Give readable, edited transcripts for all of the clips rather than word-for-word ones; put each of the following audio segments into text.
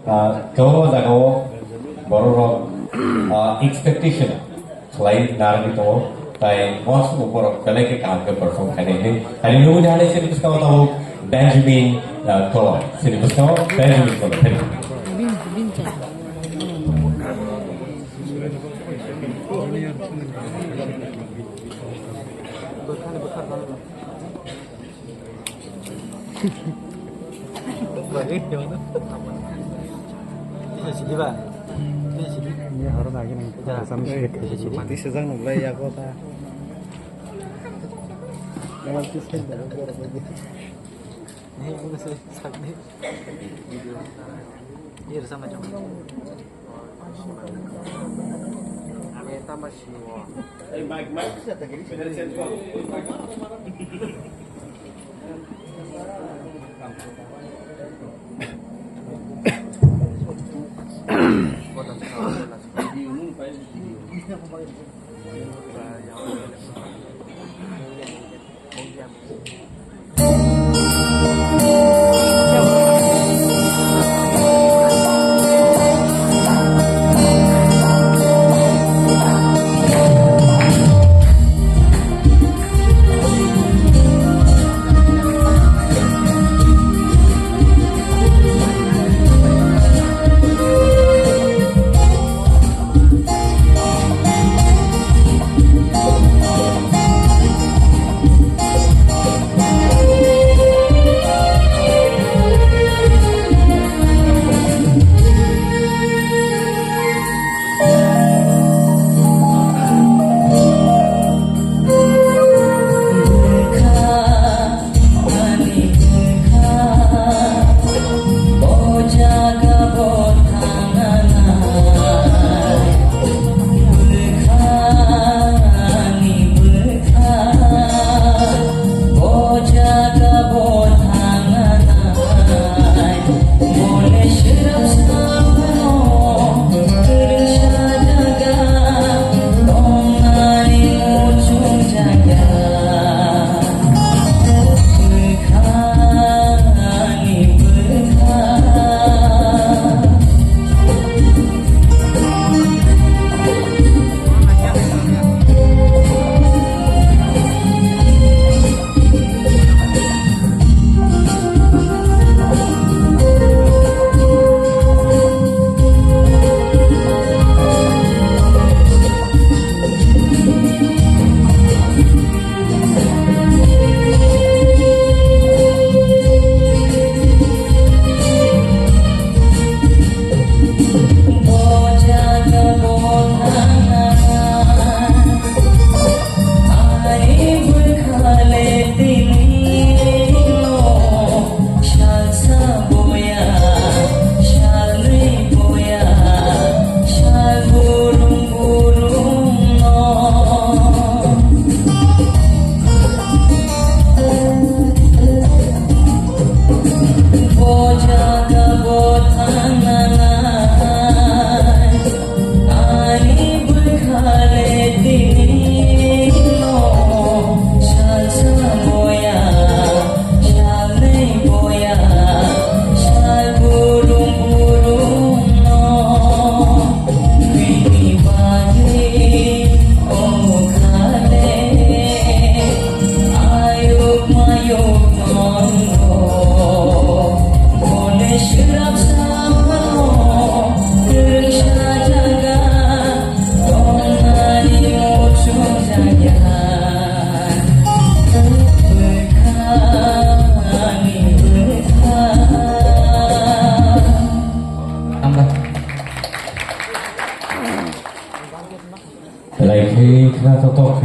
Kalau jago baru expectation selain dari itu, tapi once upor kalau kita angkat perform kali ini, hari ini udah ada sini kita tahu Benjamin Tolong, sini kita tahu Benjamin Tolong. Sini ba? Sini. Ini harus lagi nih. Sampai mati sedang mulai ya kota. Jangan kisah baru lagi. Ini udah selesai nih. Ini sama jam. Kita masih mau. Mike.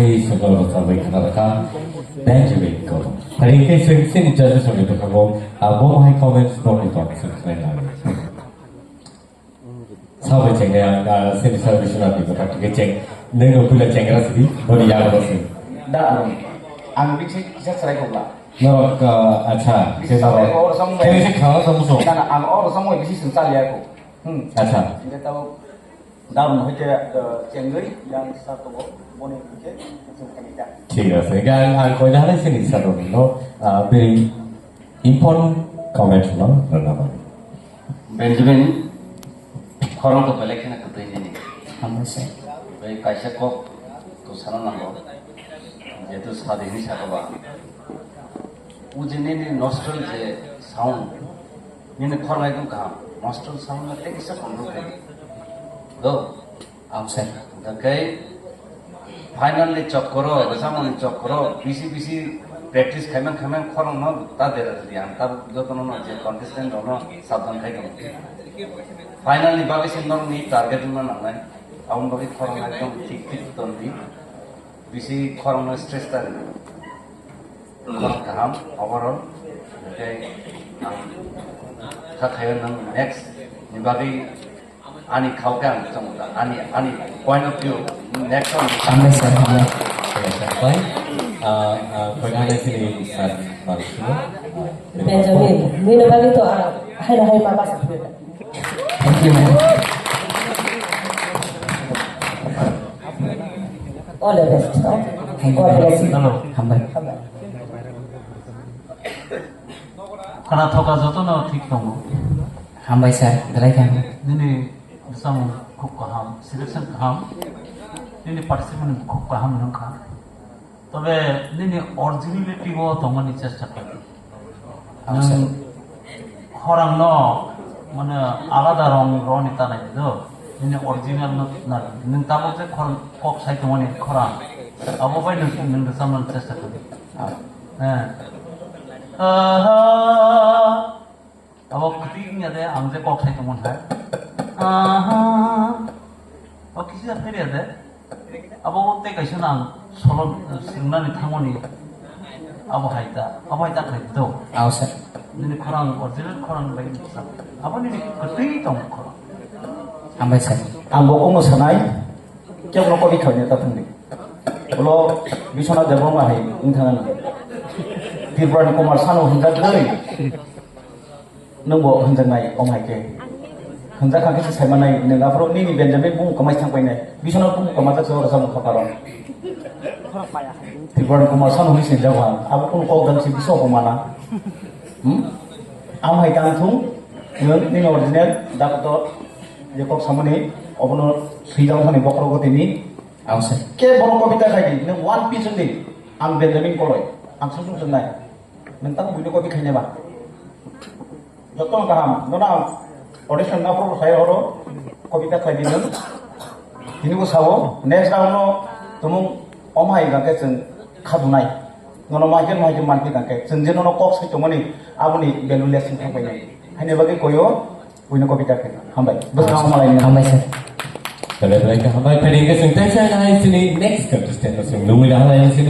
Sekolah sampai kata Benjamin Gordon. Hari ini sini jadi soal itu kamu, mau hai comment story itu sebenarnya. Sampai cengeng, sini saya bisa nanti berkata ceng, nengu pula cengeng sih, baru ya baru sih. Dah, ang bisa cerai kau lah. No, अच्छा, Bisa cerai kau orang semua. Jadi kalau kamu so. Karena ang orang semua bisa susah lihat kau. अच्छा. Kita tahu, dalam hati cengeng yang satu boleh kita kita. ঠিক আছে গান আর কয়টা হারাইছেন ইচ্ছা রইল very important comment না ধন্যবাদ Benjamin, korang tu balik kena ketua ini. Hambai sir. Baik kaisa kok tu sana nanggo. Jadi saat ini saya bawa. Ujini ni nostril je sound. Ini korang itu kah? Nostril sound nanti kisah kontrol lagi. Do. Am sir. Dakai finally chop karo, bersama chop karo. Bisi practice kaiman korang no tak ada dia. Tak jo kono no je contestant no sabdan kai kono. Finally bagi sinor ni target mana nang. Aun bagi korang ekdom tik tondi. Bisi korang no stress tadi. Korang kaham overall. Dakai tak kaiman nang next. Ni bagi ani kau kan ani point of view next one. Hambai sir. Hambai. Baik. Bagaimana sini Marsino? Benjamin, ni bagi tu hai papa sakit. Thank you man. All the best. Thank you God bless you. man. Hambai. Karena thoka joto na ঠিক nong. Hambai sir. Dalai kan. Nini bersama খুব kaham, selection kaham. Nini participant খুব kaham nong kah. তবে nini originality go tongani চেষ্টা করে। খরাং ন মানে আলাদা রং রনিতা নাই তো nini original না nini তাবো যে খরাং কক সাই তমনি খরাং আবো বাই nini bersama চেষ্টা করে। হ্যাঁ Awak ketinggian ada, angze kok saya temukan saya. Awak kisah apa dia ada? Awak waktu kasih nang solo singgah ni thangon ni. Awak haita kerja. Am sir. Ini korang original korang lagi besar. Awak ni ketinggi tong korang. Hambai sir. Ang boko mo sanay, kaya ko ko bikaw niya tatang ni. Ulo bisona jabo mahai intangan. Tirban Kumar Sanu hendak dari. Nunggu hendak naik om hai ke. Hendak kaki saya mana naik. Nengah pro ni Benjamin pun kemai sampai naik. Bisona pun kemata seorang sama kaparan. Tirban Kumar Sanu ni sejauhan. Aku pun kau dan si biso kemana? Am hai kantung. Ni original dapat tu. Jakob sama ni. Opono sejauh sana bokro ko tini. Am sir. Ke boro ko bita kaki. Neng one piece ni. Am Benjamin koloi. Am sung senai. Mentang bunyi ko bikanya ba. Jotong kaham. Nona audition na pro saya horo ko bita kaki neng. Ini ko sawo. Next round no tumung omai gangke jeng khadunai. Nono majen manpi gangke. Jeng jeno no kok sai tumani abuni belu lesson thangpai nai. Hanya bagi koyo bunyi ko bita kaki. Hambai. Bersama malai ni. Hambai sir. Kalau mereka hambai pada yang kesempatan saya sini next contestant, langsung nunggu dah lah yang sini.